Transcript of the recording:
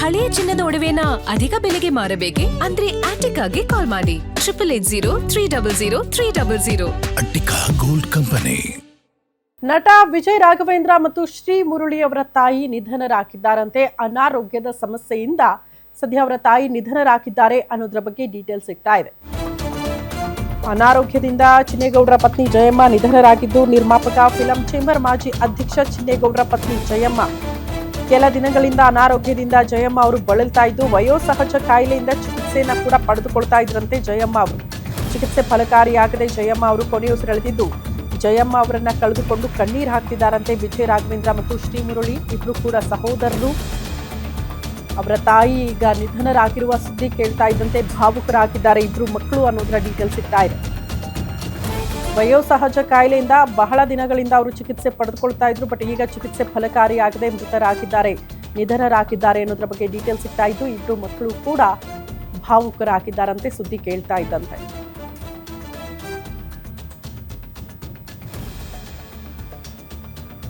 ಹಳೆಯ ಚಿನ್ನದ ಒಡವೆನ ಅಧಿಕ ಬೆಲೆಗೆ ಮಾರಬೇಕೆ? ಅಂದ್ರೆ ಆಟಿಕಾಗೆ ಕಾಲ್ ಮಾಡಿ 8880 ಅಟ್ಟಿಕಾ ಗೋಲ್ಡ್ ಕಂಪನಿ. ನಟ ವಿಜಯ್ ರಾಘವೇಂದ್ರ ಮತ್ತು ಶ್ರೀ ಮುರಳಿ ಅವರ ತಾಯಿ ನಿಧನರಾಗಿದ್ದಾರಂತೆ. ಅನಾರೋಗ್ಯದ ಸಮಸ್ಯೆಯಿಂದ ಸದ್ಯ ಅವರ ತಾಯಿ ನಿಧನರಾಗಿದ್ದಾರೆ ಅನ್ನೋದ್ರ ಬಗ್ಗೆ ಡೀಟೇಲ್ಸ್ ಸಿಗ್ತಾ ಇದೆ. ಅನಾರೋಗ್ಯದಿಂದ ಚಿನ್ನೇಗೌಡರ ಪತ್ನಿ ಜಯಮ್ಮ ನಿಧನರಾಗಿದ್ದು, ನಿರ್ಮಾಪಕ ಫಿಲಂ ಚೇಂಬರ್ ಮಾಜಿ ಅಧ್ಯಕ್ಷ ಚಿನ್ನೇಗೌಡರ ಪತ್ನಿ ಜಯಮ್ಮ ಕೆಲ ದಿನಗಳಿಂದ ಅನಾರೋಗ್ಯದಿಂದ ಜಯಮ್ಮ ಅವರು ಬಳಲ್ತಾ ಇದ್ದು, ವಯೋಸಹಜ ಕಾಯಿಲೆಯಿಂದ ಚಿಕಿತ್ಸೆಯನ್ನ ಕೂಡ ಪಡೆದುಕೊಳ್ತಾ ಇದ್ರಂತೆ ಜಯಮ್ಮ ಅವರು. ಚಿಕಿತ್ಸೆ ಫಲಕಾರಿಯಾಗದೆ ಜಯಮ್ಮ ಅವರು ಕೊನೆಯುಸಿರೆಳೆದಿದ್ದು, ಜಯಮ್ಮ ಅವರನ್ನ ಕಳೆದುಕೊಂಡು ಕಣ್ಣೀರು ಹಾಕ್ತಿದ್ದಾರಂತೆ ವಿಜಯ್ ರಾಘವೇಂದ್ರ ಮತ್ತು ಶ್ರೀ ಮುರಳಿ. ಇಬ್ರು ಕೂಡ ಸಹೋದರರು. ಅವರ ತಾಯಿ ಈಗ ನಿಧನರಾಗಿರುವ ಸುದ್ದಿ ಕೇಳ್ತಾ ಇದ್ದಂತೆ ಭಾವುಕರಾಗಿದ್ದಾರೆ ಇಬ್ರು ಮಕ್ಕಳು ಅನ್ನೋದರ ಡೀಟೇಲ್ಸ್ ಸಿಗ್ತಾ ಇದೆ. ವಯೋಸಹಜ ಕಾಯಿಲೆಯಿಂದ ಬಹಳ ದಿನಗಳಿಂದ ಅವರು ಚಿಕಿತ್ಸೆ ಪಡೆದುಕೊಳ್ತಾ ಇದ್ರು. ಬಟ್ ಈಗ ಚಿಕಿತ್ಸೆ ಫಲಕಾರಿಯಾಗದೆ ಮೃತರಾಗಿದ್ದಾರೆ, ನಿಧನರಾಗಿದ್ದಾರೆ ಅನ್ನೋದ್ರ ಬಗ್ಗೆ ಡೀಟೇಲ್ಸ್ ಸಿಗ್ತಾ ಇದ್ದು, ಇಬ್ರು ಮಕ್ಕಳು ಕೂಡ ಭಾವುಕರಾಗಿದ್ದಾರಂತೆ ಸುದ್ದಿ ಕೇಳ್ತಾ ಇದ್ದಂತೆ.